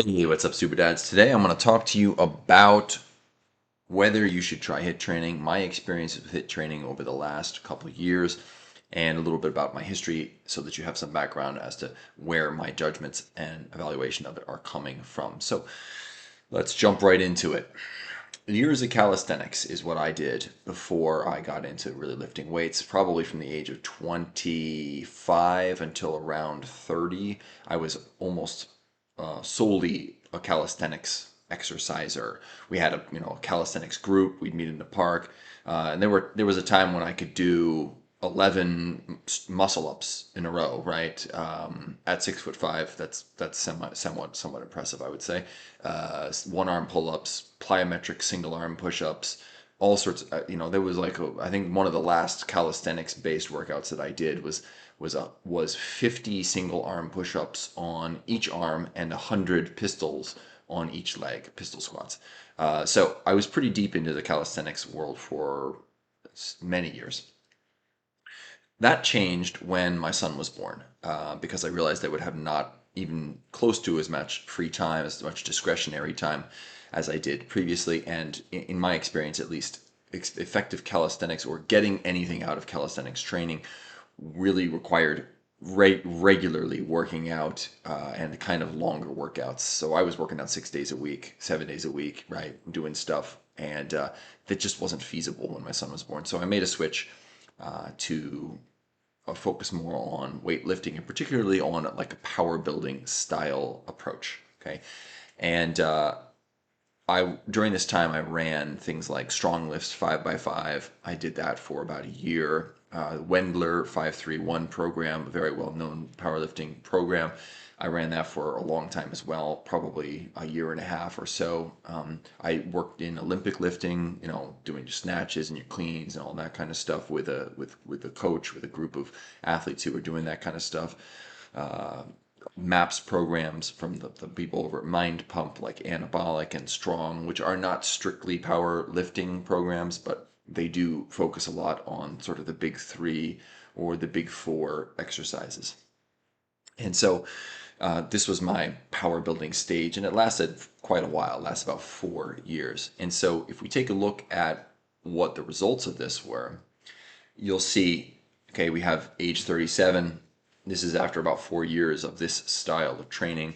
Hey, what's up, Superdads? Today I'm going to talk to you about whether you should try HIIT training, my experience with HIIT training over the last couple of years, and a little bit about my history so that you have some background as to where my judgments and evaluation of it are coming from. So let's jump right into it. Years of calisthenics is what I did before I got into really lifting weights, probably from the age of 25 until around 30. I was almost solely a calisthenics exerciser. We had a calisthenics group. We'd meet in the park, and there was a time when I could do 11 muscle ups in a row. Right, at 6'5", that's somewhat impressive, I would say. One arm pull ups, plyometric single arm push ups, all sorts of, there was I think one of the last calisthenics based workouts that I did was 50 single arm push-ups on each arm and 100 pistols on each leg, pistol squats. So I was pretty deep into the calisthenics world for many years. That changed when my son was born, because I realized I would have not even close to as much free time, as much discretionary time as I did previously. And in my experience, at least, effective calisthenics or getting anything out of calisthenics training really required regularly working out, and kind of longer workouts. So I was working out 6 days a week, 7 days a week, right, doing stuff, and that just wasn't feasible when my son was born. So I made a switch to focus more on weightlifting, and particularly on like a power building style approach. Okay, and I during this time I ran things like strong lifts 5x5. I did that for about a year. Wendler 531 program, a very well known powerlifting program. I ran that for a long time as well, probably a year and a half or so. I worked in Olympic lifting, doing your snatches and your cleans and all that kind of stuff with a coach, with a group of athletes who were doing that kind of stuff. Uh, MAPS programs from the people over at Mind Pump, like Anabolic and Strong, which are not strictly power lifting programs, but they do focus a lot on sort of the big three or the big four exercises. And so this was my power building stage, and it lasted quite a while, it lasted about 4 years. And so if we take a look at what the results of this were, you'll see, okay, we have age 37. This is after about 4 years of this style of training.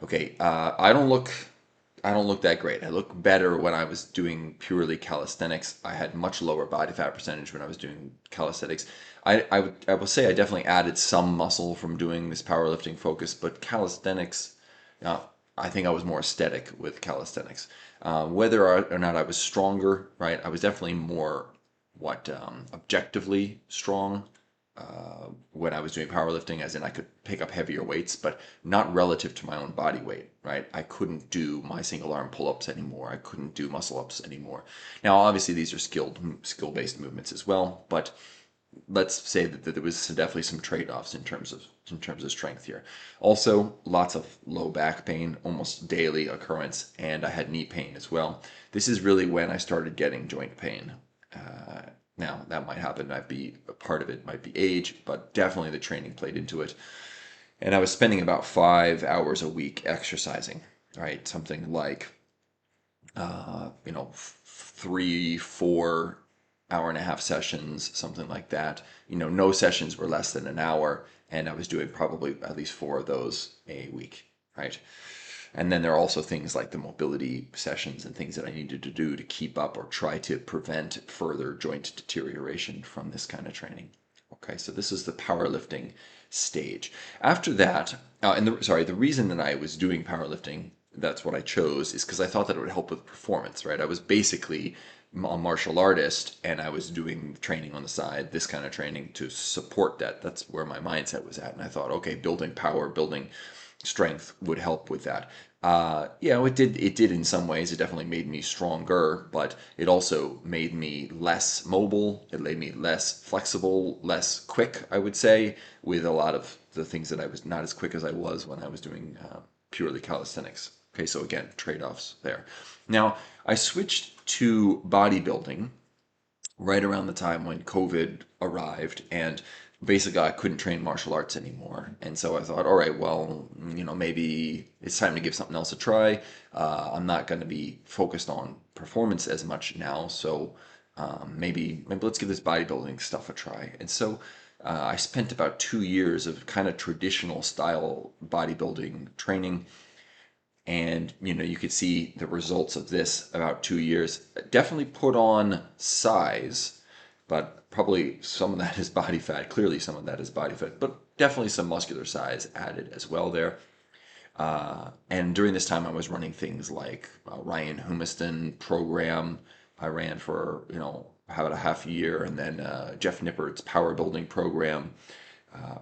Okay, I don't look that great. I look better when I was doing purely calisthenics. I had much lower body fat percentage when I was doing calisthenics. I will say I definitely added some muscle from doing this powerlifting focus, but calisthenics, uh, I think I was more aesthetic with calisthenics. Whether or not I was stronger, right? I was definitely more objectively strong when I was doing powerlifting, as in I could pick up heavier weights, but not relative to my own body weight, right? I couldn't do my single arm pull ups anymore. I couldn't do muscle ups anymore. Now, obviously, these are skill based movements as well, but let's say that there was definitely some trade offs in terms of strength here. Also, lots of low back pain, almost daily occurrence, and I had knee pain as well. This is really when I started getting joint pain. Now, that might happen, might be a part of it, might be age, but definitely the training played into it. And I was spending about 5 hours a week exercising, right? Something like, 3, 4 hour and a half sessions, something like that. No sessions were less than an hour, and I was doing probably at least four of those a week, right? And then there are also things like the mobility sessions and things that I needed to do to keep up or try to prevent further joint deterioration from this kind of training. Okay, so this is the powerlifting stage. After that, the reason that I was doing powerlifting, that's what I chose, is because I thought that it would help with performance, right? I was basically a martial artist, and I was doing training on the side, this kind of training to support that. That's where my mindset was at. And I thought, okay, building power, building strength would help with that. It did. It did in some ways. It definitely made me stronger, but it also made me less mobile. It made me less flexible, less quick, I would say, with a lot of the things that I was not as quick as I was when I was doing purely calisthenics. Okay, so again, trade-offs there. Now, I switched to bodybuilding right around the time when COVID arrived, and basically I couldn't train martial arts anymore. And so I thought, all right, well, maybe it's time to give something else a try. I'm not going to be focused on performance as much now, so maybe let's give this bodybuilding stuff a try. And so I spent about 2 years of kind of traditional style bodybuilding training, and you could see the results of this about 2 years. Definitely put on size, but probably some of that is body fat. Clearly some of that is body fat, but definitely some muscular size added as well there. And during this time I was running things like Ryan Humiston program. I ran for about a half a year, and then Jeff Nippert's power building program,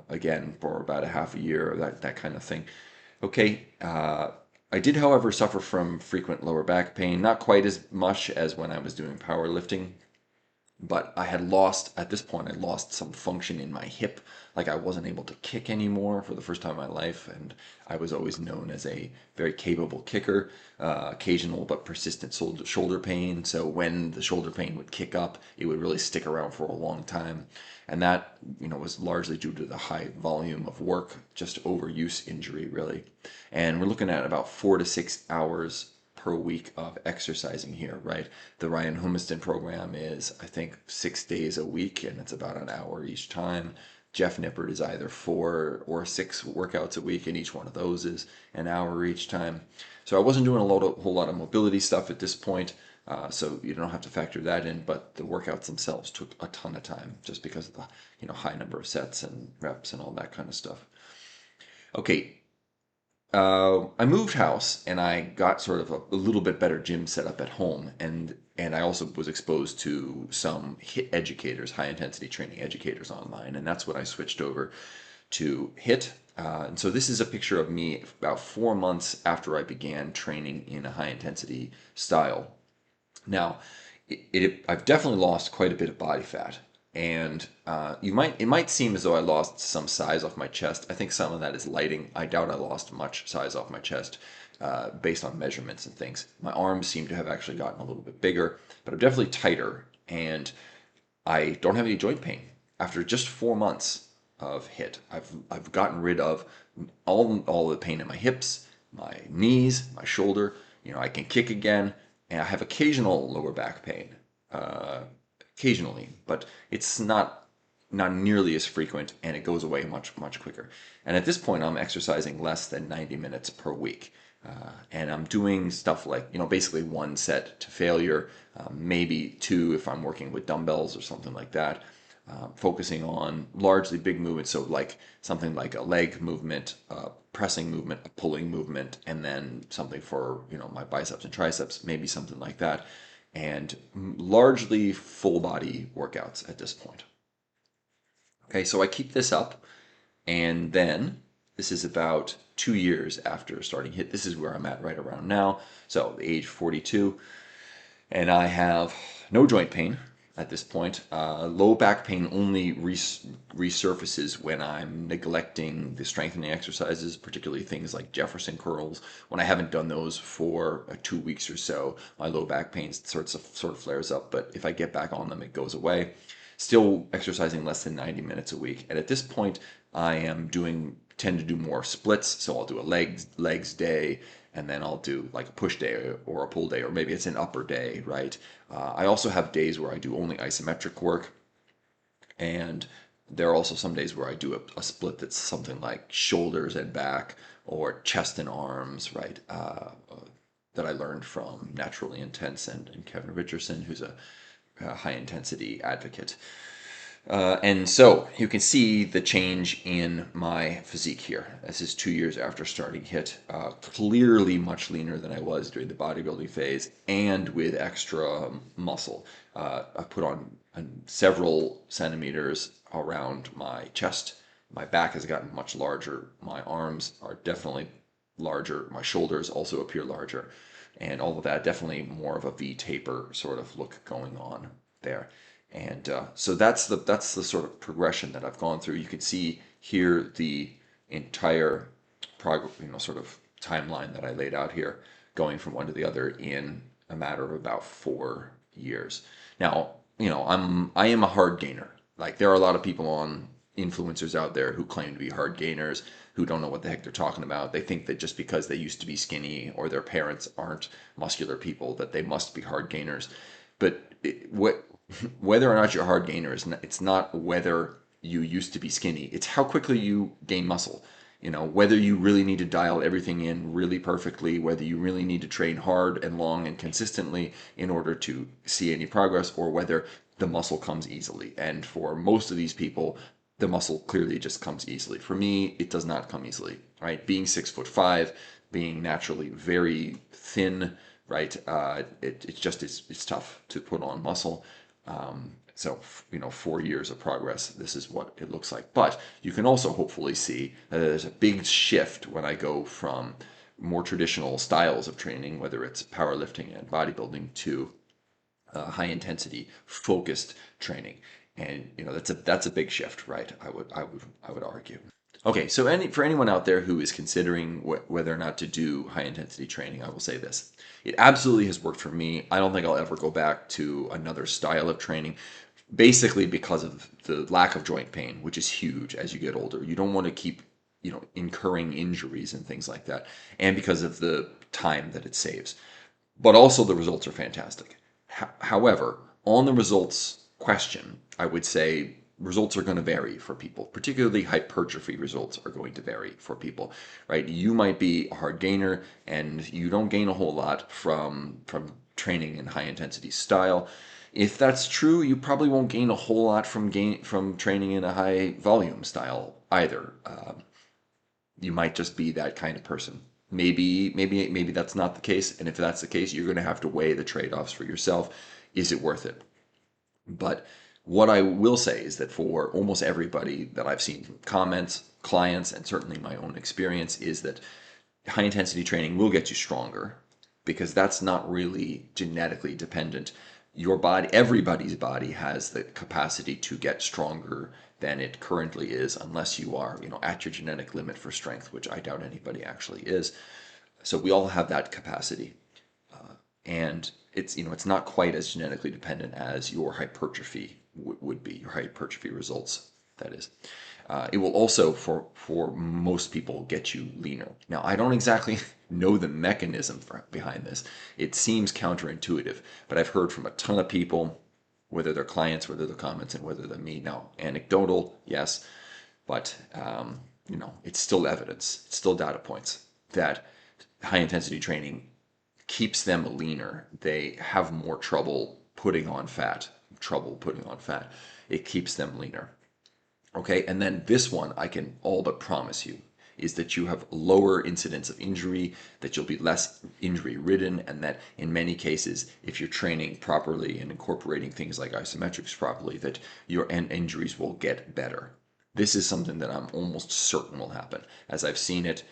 again for about a half a year, that kind of thing. Okay. I did, however, suffer from frequent lower back pain, not quite as much as when I was doing powerlifting, but I had lost, at this point, I lost some function in my hip. Like I wasn't able to kick anymore for the first time in my life, and I was always known as a very capable kicker. Occasional but persistent shoulder pain. So when the shoulder pain would kick up, it would really stick around for a long time, and that was largely due to the high volume of work, just overuse injury really. And we're looking at about 4 to 6 hours per week of exercising here, right? The Ryan Humiston program is, I think, 6 days a week, and it's about an hour each time. Jeff Nippert is either 4 or 6 workouts a week, and each one of those is an hour each time. So I wasn't doing whole lot of mobility stuff at this point, so you don't have to factor that in. But the workouts themselves took a ton of time, just because of the high number of sets and reps and all that kind of stuff. Okay, I moved house and I got sort of a little bit better gym set up at home, and I also was exposed to some HIIT educators, high intensity training educators online, and that's when I switched over to HIIT. And so this is a picture of me about 4 months after I began training in a high intensity style. Now, I've definitely lost quite a bit of body fat, and it might seem as though I lost some size off my chest. I think some of that is lighting. I doubt I lost much size off my chest, based on measurements and things. My arms seem to have actually gotten a little bit bigger, but I'm definitely tighter, and I don't have any joint pain after just 4 months of HIIT. I've gotten rid of all the pain in my hips, my knees, my shoulder. I can kick again, and I have occasional lower back pain, uh, occasionally, but it's not nearly as frequent, and it goes away much quicker. And at this point, I'm exercising less than 90 minutes per week. And I'm doing stuff like, basically one set to failure, maybe two if I'm working with dumbbells or something like that. Focusing on largely big movements, so like something like a leg movement, a pressing movement, a pulling movement, and then something for my biceps and triceps, maybe something like that, and largely full body workouts at this point. Okay, so I keep this up, and then this is about 2 years after starting HIIT. This is where I'm at right around now. So age 42, and I have no joint pain at this point. Low back pain only resurfaces when I'm neglecting the strengthening exercises, particularly things like Jefferson curls. When I haven't done those for 2 weeks or so, my low back pain sort of flares up. But if I get back on them, it goes away. Still exercising less than 90 minutes a week. And at this point, I am tend to do more splits. So I'll do a legs day, and then I'll do like a push day or a pull day, or maybe it's an upper day, right? I also have days where I do only isometric work, and there are also some days where I do a split that's something like shoulders and back, or chest and arms, right? That I learned from Naturally Intense and Kevin Richardson, who's a high intensity advocate. And so you can see the change in my physique here. This is 2 years after starting HIIT. Clearly much leaner than I was during the bodybuilding phase, and with extra muscle. I've put on several centimeters around my chest. My back has gotten much larger. My arms are definitely larger. My shoulders also appear larger. And all of that, definitely more of a V taper sort of look going on there. And so that's the sort of progression that I've gone through. You can see here the entire sort of timeline that I laid out here, going from one to the other in a matter of about 4 years. Now, I am a hard gainer. Like there are a lot of people on influencers out there who claim to be hard gainers who don't know what the heck they're talking about. They think that just because they used to be skinny or their parents aren't muscular people that they must be hard gainers. But whether or not you're a hard gainer it's not whether you used to be skinny. It's how quickly you gain muscle. Whether you really need to dial everything in really perfectly, whether you really need to train hard and long and consistently in order to see any progress, or whether the muscle comes easily. And for most of these people, the muscle clearly just comes easily. For me, it does not come easily, right? Being 6'5", being naturally very thin, right? It's just it's tough to put on muscle. So, 4 years of progress, this is what it looks like. But you can also hopefully see that there's a big shift when I go from more traditional styles of training, whether it's powerlifting and bodybuilding, to high intensity focused training. And that's a big shift, right? I would argue. Okay, so for anyone out there who is considering whether or not to do high intensity training, I will say this. It absolutely has worked for me. I don't think I'll ever go back to another style of training, basically because of the lack of joint pain, which is huge as you get older. You don't want to keep, incurring injuries and things like that, and because of the time that it saves. But also the results are fantastic. However, on the results question, I would say results are going to vary for people. Particularly hypertrophy results are going to vary for people, right? You might be a hard gainer and you don't gain a whole lot from training in high intensity style. If that's true, you probably won't gain a whole lot from training in a high volume style either. You might just be that kind of person. Maybe that's not the case, and if that's the case, you're going to have to weigh the trade-offs for yourself. Is it worth it? But what I will say is that for almost everybody that I've seen from comments, clients, and certainly my own experience, is that high intensity training will get you stronger because that's not really genetically dependent. Your body, everybody's body has the capacity to get stronger than it currently is, unless you are, at your genetic limit for strength, which I doubt anybody actually is. So we all have that capacity, and it's not quite as genetically dependent as your hypertrophy would be, your hypertrophy results, that is. It will also, for most people, get you leaner. Now, I don't exactly know the mechanism behind this. It seems counterintuitive, but I've heard from a ton of people, whether they're clients, whether they're comments, and whether they're me. Now, anecdotal, yes, but it's still evidence, it's still data points that high intensity training keeps them leaner. They have more trouble putting on fat. It keeps them leaner. Okay, and then this one I can all but promise you is that you have lower incidence of injury, that you'll be less injury ridden, and that in many cases, if you're training properly and incorporating things like isometrics properly, that your injuries will get better. This is something that I'm almost certain will happen, as I've seen it.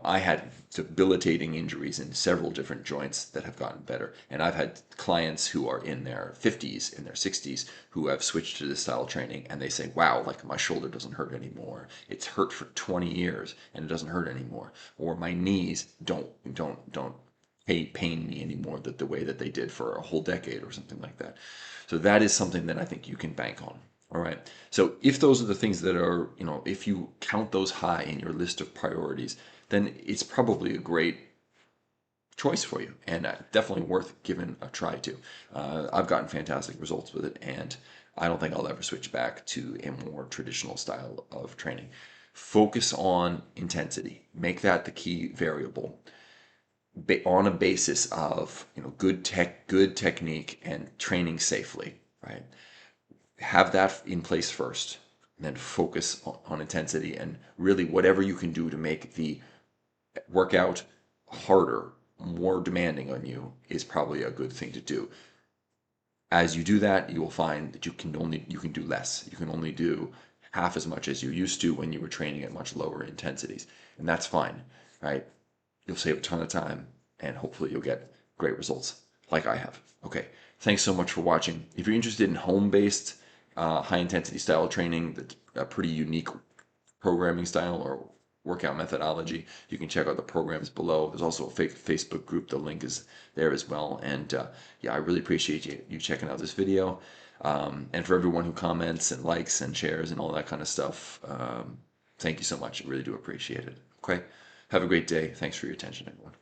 I had debilitating injuries in several different joints that have gotten better. And I've had clients who are in their 50s, in their 60s, who have switched to this style of training, and they say, wow, like my shoulder doesn't hurt anymore. It's hurt for 20 years and it doesn't hurt anymore. Or my knees don't pain me anymore the way that they did for a whole decade or something like that. So that is something that I think you can bank on. All right. So if those are the things that are, if you count those high in your list of priorities, then it's probably a great choice for you, and definitely worth giving a try to. I've gotten fantastic results with it, and I don't think I'll ever switch back to a more traditional style of training. Focus on intensity. Make that the key variable on a basis of good technique and training safely, right? Have that in place first, and then focus on intensity, and really whatever you can do to make the workout harder, more demanding on you is probably a good thing to do. As you do that, you will find that you can do less. You can only do half as much as you used to when you were training at much lower intensities, and that's fine, right? You'll save a ton of time, and hopefully you'll get great results like I have. Okay, thanks so much for watching. If you're interested in home-based high intensity style training, that's a pretty unique programming style or workout methodology, you can check out the programs below. There's also a Facebook group. The link is there as well. And yeah, I really appreciate you checking out this video. And for everyone who comments and likes and shares and all that kind of stuff, thank you so much. I really do appreciate it. Okay. Have a great day. Thanks for your attention, everyone.